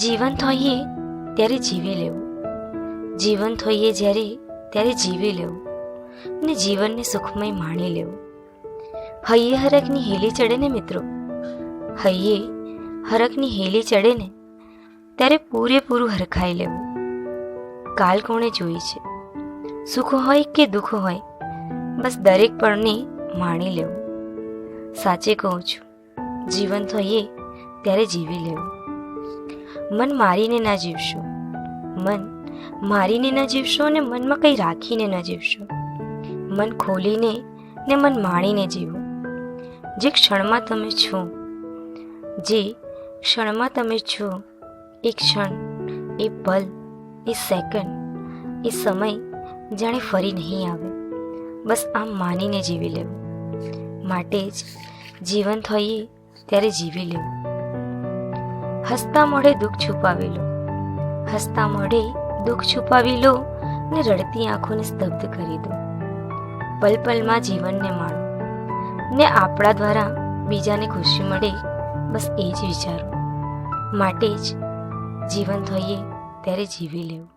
જીવંત હોઈએ ત્યારે જીવી લેવું, જીવંત હોઈએ જ્યારે ત્યારે જીવી લેવું ને જીવનને સુખમય માણી લેવું. હૈયે હરખની હેલી ચડે ને મિત્રો, હૈયે હરખની હેલી ચડે ને ત્યારે પૂરેપૂરું હરખાઈ લેવું. કાલ કોણે જોઈ છે, સુખ હોય કે દુઃખ હોય, બસ દરેક પળને માણી લેવું. સાચે કહું છું, જીવંત હોઈએ ત્યારે જીવી લેવું. મન મારીને ના જીવશો, મન મારીને ન જીવશો અને મનમાં કંઈ રાખીને ન જીવશો. મન ખોલીને ને મન માણીને જીવો. જે ક્ષણમાં તમે છો, જે ક્ષણમાં તમે છો, એ ક્ષણ, એ પલ, એ સેકન્ડ, એ સમય જાણે ફરી નહીં આવે. બસ આમ માનીને જીવી લેવું. માટે જ જીવંત હોઈએ ત્યારે જીવી લેવું. હસતા મોઢે દુઃખ છુપાવી લો, હસતા મોઢે દુઃખ છુપાવી લો ને રડતી આંખોને સ્તબ્ધ કરી દો. પલ પલમાં જીવનને માણો ને આપણા દ્વારા બીજાને ખુશી મળે, બસ એ જ વિચારો. માટે જ જીવંત હોઈએ ત્યારે જીવી લેવું.